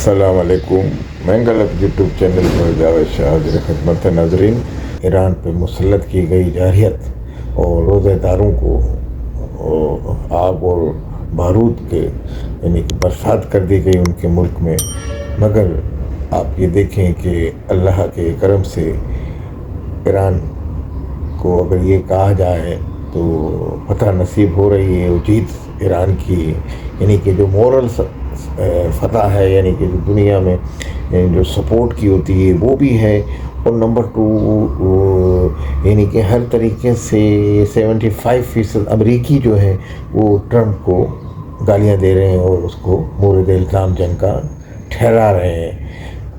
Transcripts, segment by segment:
السلام علیکم. میں غلط یوٹیوب چینل پر جاوید شاہ حاضر خدمت ناظرین. ایران پہ مسلط کی گئی جارحیت اور روزہ داروں کو آگ اور بارود کے یعنی کہ برسات کر دی گئی ان کے ملک میں. مگر آپ یہ دیکھیں کہ اللہ کے کرم سے ایران کو اگر یہ کہا جائے تو فتح نصیب ہو رہی ہے. وہ جیت ایران کی یعنی کہ جو مورل فتح ہے، یعنی کہ دنیا میں جو سپورٹ کی ہوتی ہے وہ بھی ہے. اور نمبر 2 یعنی کہ ہر طریقے سے 75% امریکی جو ہے وہ ٹرمپ کو گالیاں دے رہے ہیں اور اس کو مورد الزام جنگ کا ٹھہرا رہے ہیں.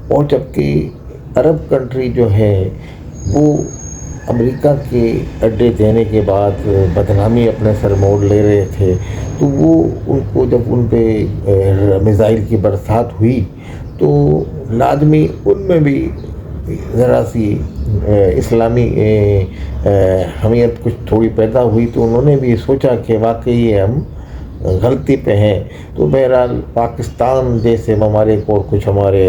اور جبکہ عرب کنٹری جو ہے وہ امریکہ کے اڈے دینے کے بعد بدنامی اپنے سر موڑ لے رہے تھے، تو وہ ان کو جب ان پہ میزائل کی برسات ہوئی تو لازمی ان میں بھی ذرا سی اسلامی حمیت کچھ تھوڑی پیدا ہوئی، تو انہوں نے بھی سوچا کہ واقعی ہم غلطی پہ ہیں. تو بہرحال پاکستان جیسے ممالک اور کچھ ہمارے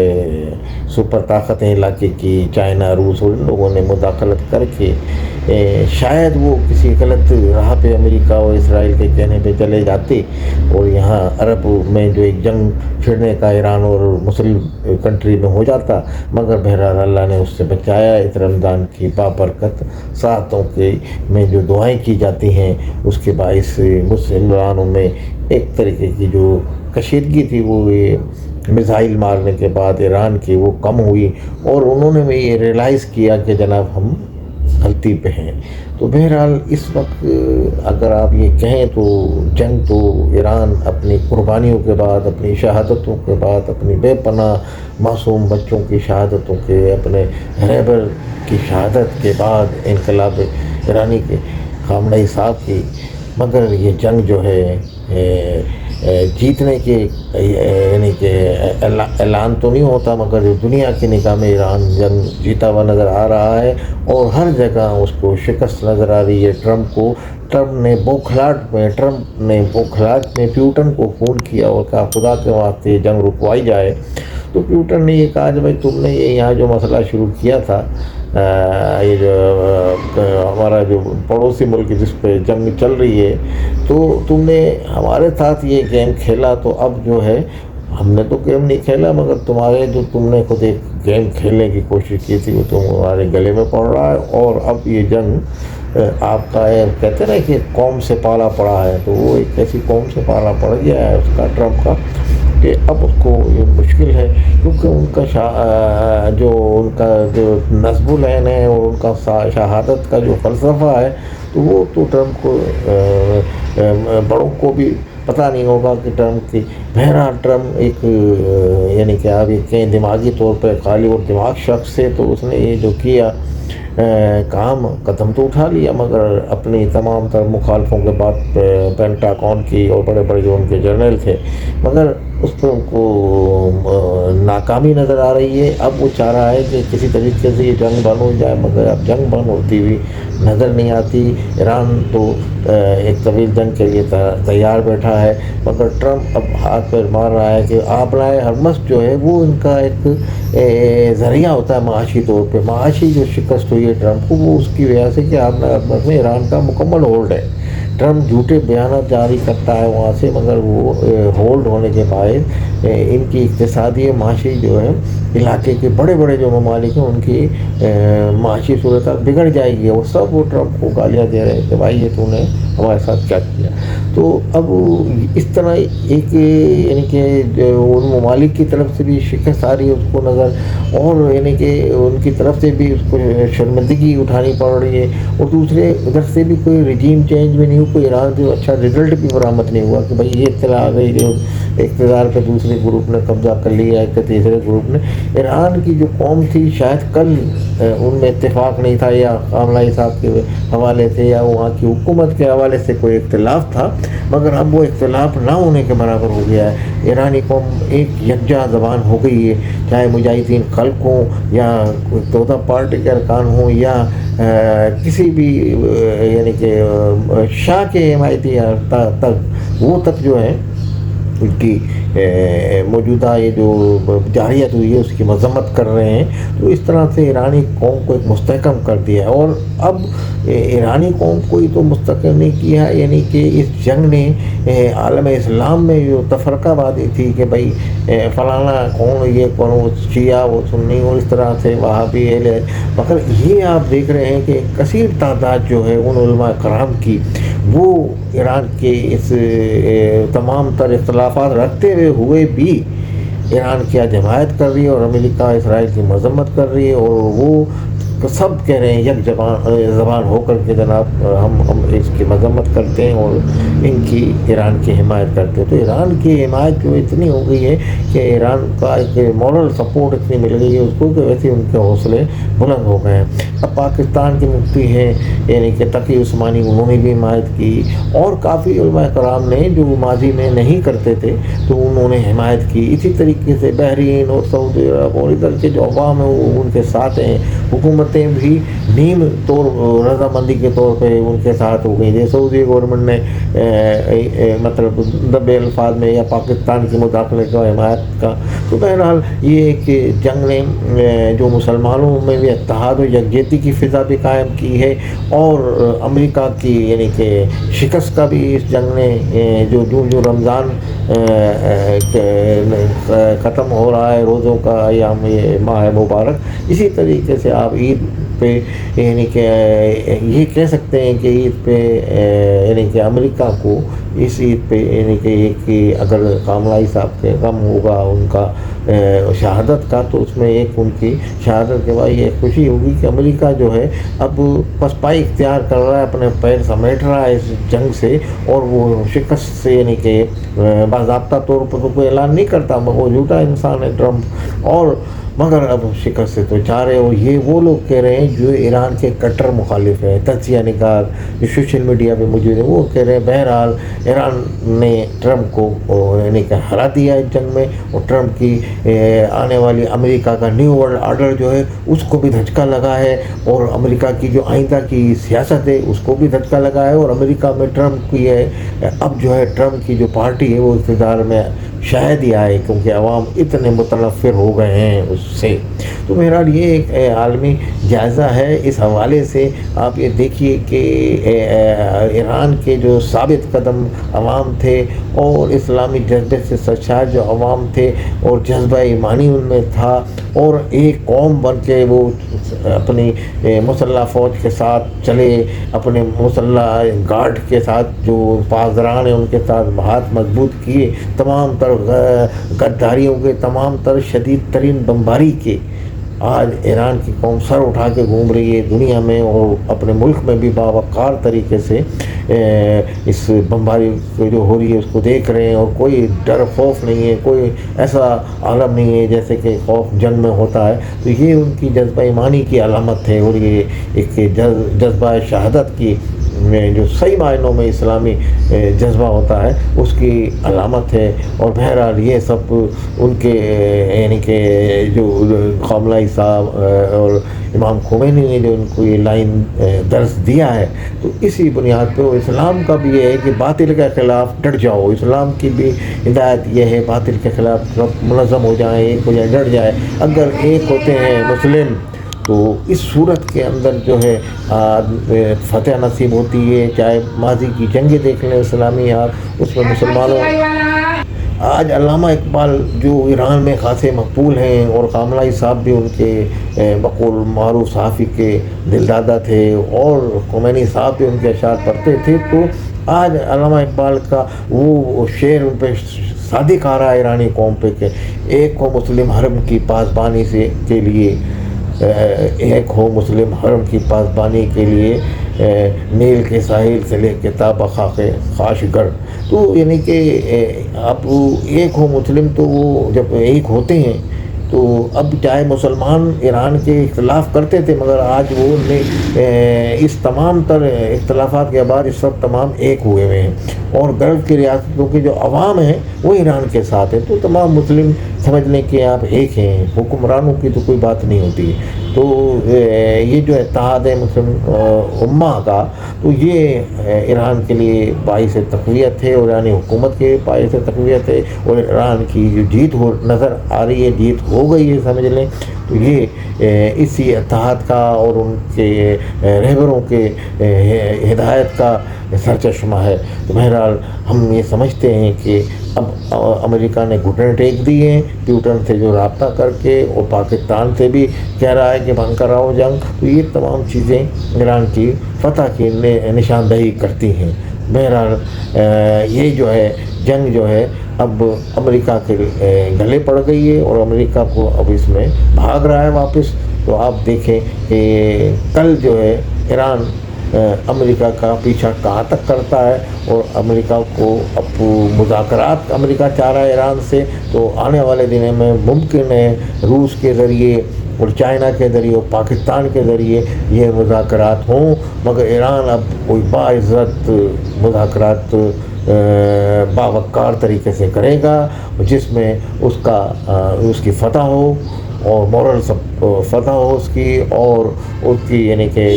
سپر طاقتیں علاقے کی چائنا، روس اور ان لوگوں نے مداخلت کر کے شاید وہ کسی غلط راہ پہ امریکہ اور اسرائیل کے کہنے پہ چلے جاتے اور یہاں عرب میں جو ایک جنگ چھڑنے کا ایران اور مسلم کنٹری میں ہو جاتا. مگر بہرحال اللہ نے اس سے بچایا. اس رمضان کی بابرکت ساعتوں کے میں جو دعائیں کی جاتی ہیں اس کے باعث مسلمانوں میں ایک طریقے کی جو کشیدگی تھی وہ میزائل مارنے کے بعد ایران کی وہ کم ہوئی اور انہوں نے بھی یہ ریئلائز کیا کہ جناب ہم غلطی پہ ہیں. تو بہرحال اس وقت اگر آپ یہ کہیں تو جنگ تو ایران اپنی قربانیوں کے بعد، اپنی شہادتوں کے بعد، اپنی بے پناہ معصوم بچوں کی شہادتوں کے، اپنے رہبر کی شہادت کے بعد انقلاب ایرانی کے خامنہ صاحب کی، مگر یہ جنگ جو ہے جیتنے کے یعنی کہ اعلان تو نہیں ہوتا، مگر دنیا کی نگاہ میں ایران جنگ جیتا ہوا نظر آ رہا ہے اور ہر جگہ اس کو شکست نظر آ رہی ہے. ٹرمپ نے بوکھلاٹ میں پیوٹن کو فون کیا اور کہا خدا کے واسطے جنگ رکوائی جائے. تو پیوٹن نے یہ کہا کہ بھائی تم نے یہاں جو مسئلہ شروع کیا تھا، یہ جو ہمارا جو پڑوسی ملک جس پہ جنگ چل رہی ہے، تو تم نے ہمارے ساتھ یہ گیم کھیلا، تو اب جو ہے ہم نے تو گیم نہیں کھیلا، مگر تمہارے جو تم نے خود ایک گیم کھیلنے کی کوشش کی تھی وہ تمہارے گلے میں پڑ رہا ہے. اور اب یہ جنگ آپ کا کہتے ہیں نا کہ قوم سے پالا پڑا ہے، تو وہ ایک ایسی قوم سے پالا پڑ گیا ہے اس کا ٹرمپ کا کہ اب اس کو یہ مشکل ہے، کیونکہ ان کا جو نصب العین ہے اور ان کا شہادت کا جو فلسفہ ہے تو وہ تو ٹرمپ کو بڑوں کو بھی پتہ نہیں ہوگا کہ ٹرمپ کی. بہرحال ٹرمپ ایک یعنی کہ آپ یہ کہیں دماغی طور پہ خالی اور دماغ شخص سے، تو اس نے یہ جو کیا کام قدم تو اٹھا لیا، مگر اپنی تمام تر مخالفوں کے بعد پینٹاگون کی اور بڑے بڑے جو ان کے جرنل تھے، مگر اس پہ ان کو ناکامی نظر آ رہی ہے. اب وہ چاہ رہا ہے کہ کسی طریقے سے یہ جنگ بند ہو جائے، مگر اب جنگ بند ہوتی ہوئی نظر نہیں آتی. ایران تو ایک طویل جنگ کے لیے تیار بیٹھا ہے، مگر ٹرمپ اب ہاتھ پیر مار رہا ہے کہ آبلائے ہرمس جو ہے وہ ان کا ایک ذریعہ ہوتا ہے معاشی طور پہ. معاشی جو شکست ہوئی ہے ٹرمپ کو وہ اس کی وجہ سے کہ آبلائے ہرمس میں ایران کا مکمل ہولڈ ہے. ٹرمپ جھوٹے بیانات جاری کرتا ہے وہاں سے، مگر وہ ہولڈ ہونے کے باعث ان کی اقتصادی معاشی جو ہے علاقے کے بڑے بڑے جو ممالک ہیں ان کی معاشی صورت بگڑ جائے گی. اور سب وہ ٹرمپ کو گالیاں دے رہے ہیں کہ بھائی یہ تو نے ہمارے ساتھ کیا کیا. تو اب اس طرح ایک یعنی کہ ان ممالک کی طرف سے بھی شکست آ رہی ہے اس کو نظر، اور یعنی کہ ان کی طرف سے بھی اس کو شرمندگی اٹھانی پڑ رہی ہے، اور دوسرے ادھر سے بھی کوئی رجیم چینج بھی نہیں ہوا، کوئی ایران سے اچھا رزلٹ بھی برآمد نہیں ہوا کہ بھائی یہ اطلاع آ گئی جو اقتدار پہ دوسرے گروپ نے قبضہ کر لیا ہے کہ تیسرے گروپ نے. ایران کی جو قوم تھی شاید کل ان میں اتفاق نہیں تھا، یا خامنہ صاحب کے حوالے سے یا وہاں کی حکومت کے حوالے سے کوئی اختلاف تھا، مگر اب وہ اختلاف نہ ہونے کے برابر ہو گیا ہے. ایرانی قوم ایک یکجا زبان ہو گئی ہے، چاہے مجاہدین خلق ہوں یا توطہ پارٹی کے ارکان ہوں یا کسی بھی یعنی کہ شاہ کے حمایتی تک وہ تک جو ہے ان کی موجودہ یہ جو جارحیت ہوئی ہے اس کی مذمت کر رہے ہیں. تو اس طرح سے ایرانی قوم کو ایک مستحکم کر دیا ہے. اور اب ایرانی قوم کو ہی تو مستحکم نہیں کیا، یعنی کہ اس جنگ نے عالم اسلام میں جو تفرقہ بازی تھی کہ بھائی فلانا کون، یہ کون، وہ شیعہ وہ سنی، اور اس طرح سے وہابی ہے. مگر یہ آپ دیکھ رہے ہیں کہ کثیر تعداد جو ہے ان علماء کرام کی، وہ ایران کے اس تمام تر اختلافات رکھتے ہوئے بھی ایران کی آج حمایت کر رہی ہے، اور امریکہ اسرائیل کی مذمت کر رہی ہے. اور وہ سب کہہ رہے ہیں یک زبان ہو کر کے جناب ہم اس کی مذمت کرتے ہیں اور ان کی ایران کی حمایت کرتے ہیں. تو ایران کی حمایت جو اتنی ہو گئی ہے کہ ایران کا ایک مورل سپورٹ اتنی مل گئی ہے اس کو کہ ویسے ان کے حوصلے بلند ہو گئے ہیں. اب پاکستان کے مفتی ہیں یعنی کہ تقی عثمانی، انہوں نے بھی حمایت کی، اور کافی علماء کرام نے جو ماضی میں نہیں کرتے تھے تو انہوں نے حمایت کی. اسی طریقے سے بحرین اور سعودی عرب اور ادھر کے جو عوام ہیں وہ ان کے ساتھ ہیں. حکومتیں بھی نیم طور رضامندی کے طور پہ ان کے ساتھ ہو گئی. جیسے سعودی گورنمنٹ نے مطلب دبے الفاظ میں یا پاکستان کی مداخلت کا حمایت کا. تو بہرحال یہ ایک جنگ نے جو مسلمانوں میں بھی اتحاد و یکجہتی کی فضا بھی قائم کی ہے، اور امریکہ کی یعنی کہ شکست کا بھی اس جنگ نے جو رمضان ختم ہو رہا ہے، روزوں کا ایام یہ ماہ مبارک، اسی طریقے سے آپ عید پہ یعنی کہ یہ کہہ سکتے ہیں کہ عید پہ یعنی کہ امریکہ کو اس عید پہ یعنی کہ اگر کاملائی صاحب کے غم ہوگا ان کا شہادت کا، تو اس میں ایک ان کی شہادت کے بعد یہ خوشی ہوگی کہ امریکہ جو ہے اب پسپائی اختیار کر رہا ہے، اپنے پیر سمیٹ رہا ہے اس جنگ سے، اور وہ شکست سے یعنی کہ باضابطہ طور پر تو کوئی اعلان نہیں کرتا، وہ جھوٹا انسان ہے ٹرمپ، اور مگر اب شکست سے تو چاہ رہے ہو. یہ وہ لوگ کہہ رہے ہیں جو ایران کے کٹر مخالف ہیں، تجزیہ نگار جو سوشل میڈیا پہ موجود ہیں، وہ کہہ رہے ہیں بہرحال ایران نے ٹرمپ کو یعنی کہ ہرا دیا اس جنگ میں، اور ٹرمپ کی آنے والی امریکہ کا نیو ورلڈ آرڈر جو ہے اس کو بھی دھچکا لگا ہے، اور امریکہ کی جو آئندہ کی سیاست ہے اس کو بھی دھچکا لگا ہے. اور امریکہ میں ٹرمپ کی اب جو ہے ٹرمپ کی جو پارٹی ہے وہ اقتدار میں شاید ہی آئے، کیونکہ عوام اتنے متنفر ہو گئے ہیں اس سے. تو بہرحال یہ ایک عالمی جائزہ ہے. اس حوالے سے آپ یہ دیکھیے کہ ایران کے جو ثابت قدم عوام تھے اور اسلامی جذبے سے سرشار جو عوام تھے اور جذبہ ایمانی ان میں تھا، اور ایک قوم بن کے وہ اپنی مسلح فوج کے ساتھ چلے، اپنے مسلح گارڈ کے ساتھ جو پاسداران ہیں ان کے ساتھ ہاتھ مضبوط کیے، تمام تر غداریوں کے، تمام تر شدید ترین بمباری کے. آج ایران کی قوم سر اٹھا کے گھوم رہی ہے دنیا میں، اور اپنے ملک میں بھی باوقار طریقے سے اس بمباری جو ہو رہی ہے اس کو دیکھ رہے ہیں، اور کوئی ڈر خوف نہیں ہے، کوئی ایسا عالم نہیں ہے جیسے کہ خوف جنگ میں ہوتا ہے. تو یہ ان کی جذبہ ایمانی کی علامت ہے، اور یہ ایک جذبہ شہادت کی جو صحیح معنوں میں اسلامی جذبہ ہوتا ہے اس کی علامت ہے. اور بہرحال یہ سب ان کے یعنی کہ جو خامنہ ای صاحب اور امام خمینی نے جو ان کو یہ لائن درس دیا ہے، تو اسی بنیاد پہ اسلام کا بھی یہ ہے کہ باطل کے خلاف ڈٹ جاؤ. اسلام کی بھی ہدایت یہ ہے باطل کے خلاف سب منظم ہو جائیں، ایک ہو جائے، ڈٹ جائے. اگر ایک ہوتے ہیں مسلم تو اس صورت کے اندر جو ہے فتح نصیب ہوتی ہے. چاہے ماضی کی جنگیں دیکھ لیں اسلامی، آپ اس میں مسلمانوں. آج علامہ اقبال جو ایران میں خاصے مقبول ہیں، اور خامنہ ای صاحب بھی ان کے بقول معروف صحافی کے دلدادہ تھے، اور خمینی صاحب بھی ان کے اشعار پڑھتے تھے. تو آج علامہ اقبال کا وہ شعر ان پہ صادق آ رہا ہے ایرانی قوم پہ کہ ایک ہو مسلم حرم کی پاسبانی سے کے لیے، ایک ہو مسلم حرم کی پاسبانی کے لیے، نیل کے ساحل سے لے کے تا بخاک خاشگر. تو یعنی کہ اب ایک ہو مسلم، تو وہ جب ایک ہوتے ہیں تو اب چاہے مسلمان ایران کے اختلاف کرتے تھے، مگر آج وہ اس تمام تر اختلافات کے بعد اس وقت تمام ایک ہوئے ہیں، اور گلف کی ریاستوں کے جو عوام ہیں وہ ایران کے ساتھ ہیں. تو تمام مسلم سمجھ لیں کہ آپ ایک ہیں، حکمرانوں کی تو کوئی بات نہیں ہوتی. تو یہ جو اتحاد ہے مسلم امہ کا، تو یہ ایران کے لیے باعث تقویت ہے، اور ایرانی حکومت کے باعث تقویت ہے، اور ایران کی جو جیت نظر آ رہی ہے، جیت ہو گئی ہے سمجھ لیں. تو یہ اسی اتحاد کا اور ان کے رہبروں کے ہدایت کا سرچشمہ ہے. تو بہرحال ہم یہ سمجھتے ہیں کہ اب امریکہ نے گھٹنے ٹیک دیے ہیں پیوٹن سے جو رابطہ کر کے، اور پاکستان سے بھی کہہ رہا ہے کہ بند کراؤ جنگ. تو یہ تمام چیزیں ایران کی فتح کی نشاندہی کرتی ہیں. بہرحال یہ جو ہے جنگ جو ہے اب امریکہ کے گلے پڑ گئی ہے، اور امریکہ کو اب اس میں بھاگ رہا ہے واپس. تو آپ دیکھیں کہ کل جو ہے ایران امریکہ کا پیچھا کہاں تک کرتا ہے، اور امریکہ کو اب مذاکرات امریکہ چاہ رہا ہے ایران سے. تو آنے والے دنوں میں ممکن ہے روس کے ذریعے اور چائنا کے ذریعے اور پاکستان کے ذریعے یہ مذاکرات ہوں، مگر ایران اب کوئی باعزت مذاکرات باوقار طریقے سے کرے گا، جس میں اس کی فتح ہو، اور مورل فتح ہو اس کی، اور اس کی یعنی کہ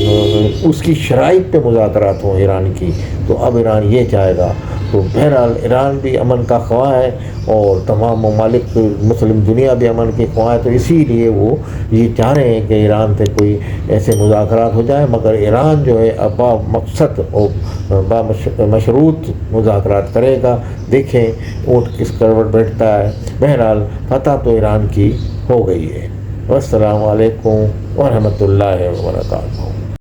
اس کی شرائط پہ مذاکرات ہوں ایران کی. تو اب ایران یہ چاہے گا. تو بہرحال ایران بھی امن کا خواہاں ہے، اور تمام ممالک مسلم دنیا بھی امن کے خواہاں ہے. تو اسی لیے وہ یہ چاہ رہے ہیں کہ ایران سے کوئی ایسے مذاکرات ہو جائیں، مگر ایران جو ہے اب با مقصد اور مشروط مذاکرات کرے گا. دیکھیں اونٹ کس کروٹ بیٹھتا ہے. بہرحال فتح تو ایران کی ہو گئی ہے. والسلام علیکم ورحمۃ اللہ وبرکاتہ.